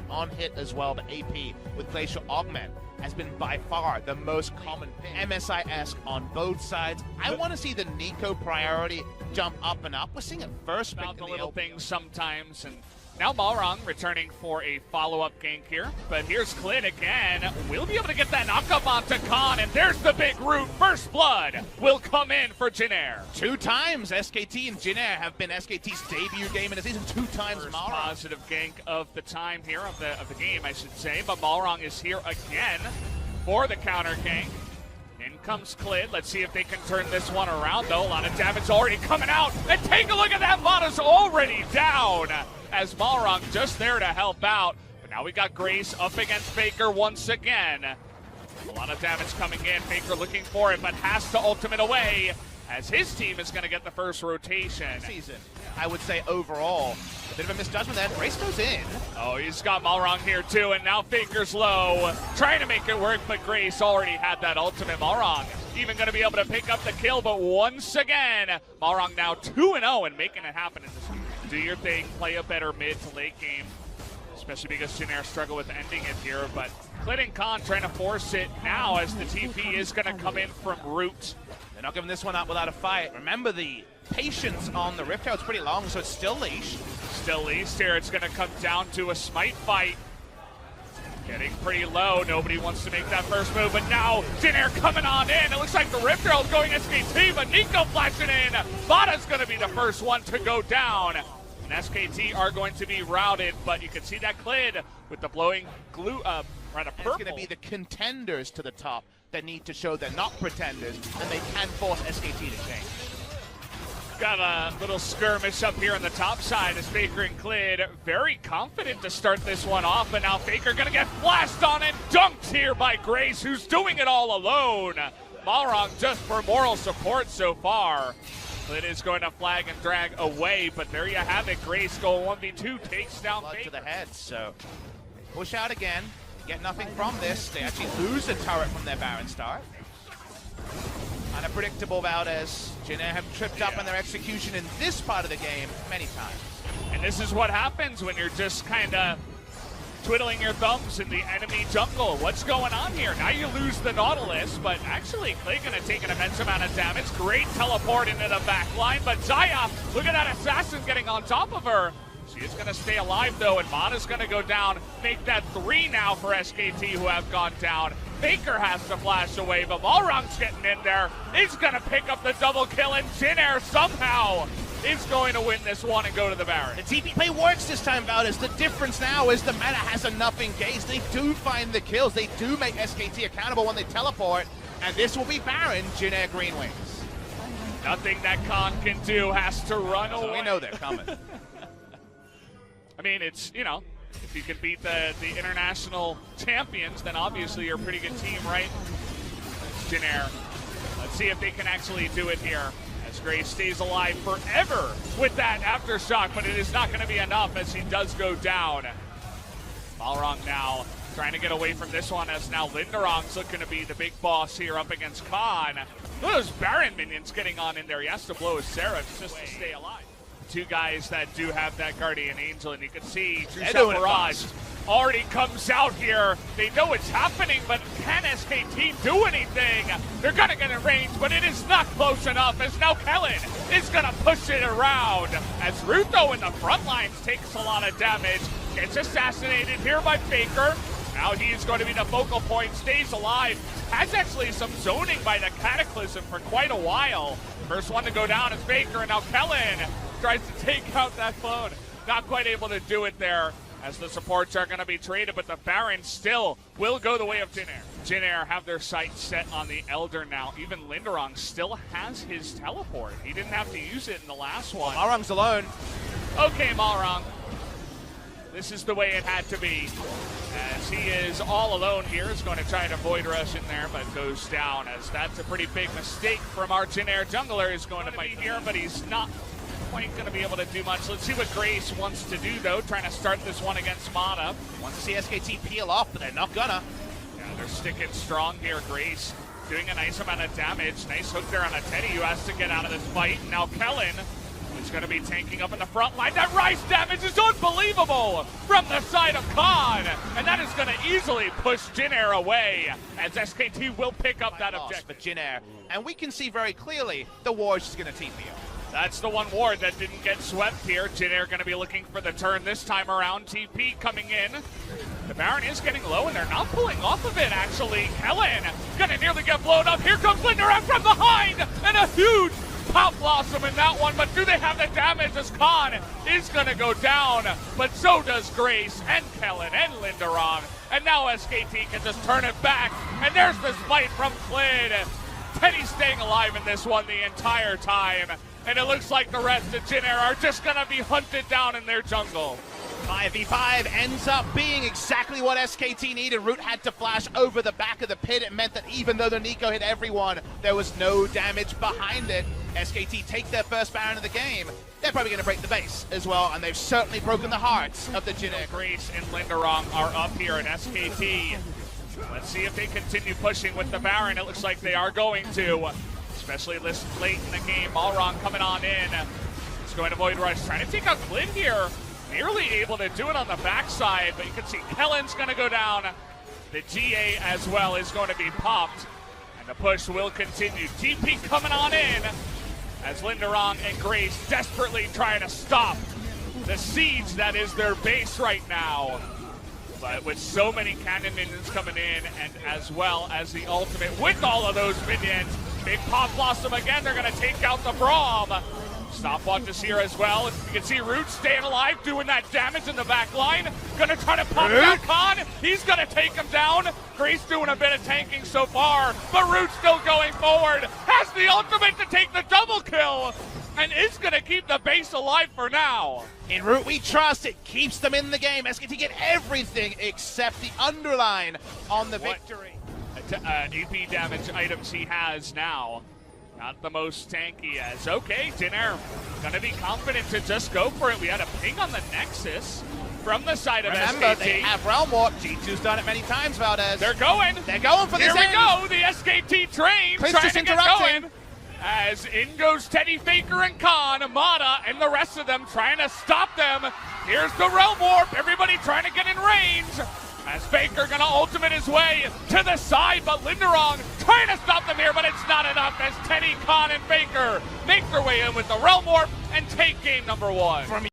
on hit as well, but AP with Glacial Augment has been by far the most common pick. MSI-esque on both sides. I want to see the Nico priority jump up and up. We're seeing it first pick About the in little the things sometimes, and now Malrong returning for a follow-up gank here. But here's Clid again. We'll be able to get that knock-up onto Khan, and there's the big root. First blood will come in for Jinair. 2 times SKT and Jinair have been SKT's debut game in the season. 2 times First Malrong. positive gank of the time here, of the game, I should say. But Malrong is here again for the counter gank. In comes Clid. Let's see if they can turn this one around, though. A lot of damage already coming out. And take a look at that. Mata's already down, as Malrong just there to help out. But now we got Grace up against Faker once again. A lot of damage coming in. Faker looking for it, but has to ultimate away, as his team is going to get the first rotation. Season, I would say overall, a bit of a misjudgment there. Grace goes in. Oh, he's got Malrong here too, and now Faker's low, trying to make it work, but Grace already had that ultimate. Malrong even going to be able to pick up the kill, but once again, Malrong now 2-0 and making it happen in this game. Do your thing, play a better mid to late game, especially because Jinair struggle with ending it here, but Clid and Khan trying to force it now as the TP is going to come in from root. They're not giving this one up without a fight. Remember, the patience on the Rift Herald's pretty long, so it's still leash. Still leashed here. It's going to come down to a smite fight. Getting pretty low. Nobody wants to make that first move, but now Jinair coming on in. It looks like the Rift Herald's going SKT, but Nico flashing in. Vada's going to be the first one to go down. And SKT are going to be routed, but you can see that Clid with the blowing glue, right, a purple. It's going to be the contenders to the top that need to show they're not pretenders, and they can force SKT to change. Got a little skirmish up here on the top side as Faker and Clid very confident to start this one off, and now Faker gonna get flashed on and dunked here by Grace, who's doing it all alone. Malrong just for moral support so far. Clid is going to flag and drag away, but there you have it. Grace going 1v2, takes down Blood Faker. to the head, so push out again, get nothing from this. They actually lose a turret from their Baron start. Unpredictable Valdez. Jinair have tripped up in their execution in this part of the game many times. And this is what happens when you're just kind of twiddling your thumbs in the enemy jungle. What's going on here? Now you lose the Nautilus, but actually Clay gonna take an immense amount of damage. Great teleport into the back line, but Zaya, look at that assassin getting on top of her. She is gonna stay alive though, and Mata's gonna go down. Make that 3 now for SKT, who have gone down. Faker has to flash away, but Malrong's getting in there. He's gonna pick up the double kill, and Jinair somehow is going to win this one and go to the Baron. The TP play works this time, Valdez. The difference now is the meta has enough engaged. They do find the kills. They do make SKT accountable when they teleport, and this will be Baron, Jinair Green Wings. Nothing that Khan can do, has to run away. So we know they're coming. I mean, it's, you know, if you can beat the international champions, then obviously you're a pretty good team, right? Jinair. Let's see if they can actually do it here, as Grace stays alive forever with that aftershock, but it is not going to be enough as he does go down. Malrong now trying to get away from this one, as now Linderong's looking to be the big boss here up against Khan. Look at those Baron minions getting on in there. He has to blow his Seraph just to stay alive. 2 guys that do have that Guardian Angel, and you can see True Shot Mirage already comes out here. They know it's happening, but can SKT do anything? They're gonna get in range, but it is not close enough, as now Kellen is gonna push it around, as Ruto in the front lines takes a lot of damage, gets assassinated here by Faker. Now he is going to be the focal point, stays alive, has actually some zoning by the Cataclysm for quite a while. First one to go down is Faker, and now Kellen tries to take out that phone. Not quite able to do it there, as the supports are going to be traded, but the Baron still will go the way of Jinair. Jinair have their sights set on the Elder now. Even Linderong still has his teleport. He didn't have to use it in the last one. Malrong's alone. Okay, Malrong. This is the way it had to be, as he is all alone here. Is going to try and avoid rush in there, but goes down, as that's a pretty big mistake from our Jinair jungler. Is going to fight here, but he's not quite going to be able to do much. Let's see what Grace wants to do, though, trying to start this one against Mata. Wants to see SKT peel off, but they're not gonna. Yeah, they're sticking strong here. Grace doing a nice amount of damage. Nice hook there on a Teddy, who has to get out of this fight. Now Kellen is He's going to be tanking up in the front line. That rise damage is unbelievable from the side of Khan. And that is going to easily push Jin Air away as SKT will pick up that objective. For Jin Air. And we can see very clearly the ward's just going to TP up. That's the one ward that didn't get swept here. Jin Air going to be looking for the turn this time around. TP coming in. The Baron is getting low, and they're not pulling off of it, actually. Kellen going to nearly get blown up. Here comes Linderoth from behind, and a huge Pop Blossom in that one, but do they have the damage as Khan is going to go down, but so does Grace and Kellen and Linderoth, and now SKT can just turn it back, and there's the smite from Klid. Teddy's staying alive in this one the entire time, and it looks like the rest of Jin Air are just going to be hunted down in their jungle. 5v5 ends up being exactly what SKT needed. Root had to flash over the back of the pit. It meant that even though the Nico hit everyone, there was no damage behind it. SKT take their first Baron of the game. They're probably going to break the base as well, and they've certainly broken the hearts of the Jin Air. Grace and Linderoth are up here at SKT. Let's see if they continue pushing with the Baron. It looks like they are going to, especially this late in the game. Balrog coming on in. He's going to Void Rush, trying to take out Klid here. Nearly able to do it on the backside, but you can see Kellen's going to go down. The GA as well is going to be popped, and the push will continue. TP coming on in as Linderoth and Grace desperately trying to stop the siege that is their base right now. But with so many cannon minions coming in, and as well as the ultimate with all of those minions, big Pop Blossom again, they're going to take out the Braum. Stopwatch is here as well. You can see Root staying alive, doing that damage in the back line. Gonna try to pop down Khan. He's gonna take him down. Grace doing a bit of tanking so far, but Root still going forward. Has the ultimate to take the double kill, and is gonna keep the base alive for now. In Root we trust, it keeps them in the game. SKT get everything except the underline on the victory. AP damage items he has now. Not the most tanky as, okay, Jin Air gonna be confident to just go for it. We had a ping on the Nexus from the side of SKT. Remember, they have Realm Warp. G2's done it many times, Valdez. They're going. They're going for this Here we end. go, the SKT train Chris trying just to get interrupting. going. As in goes Teddy, Faker, and Khan, Amada, and the rest of them trying to stop them. Here's the Realm Warp, everybody trying to get in range. As Faker gonna ultimate his way to the side, but Linderoth trying to stop them here, but it's not enough as Teddy, Khan, and Faker make their way in with the Realm Warp and take game number one.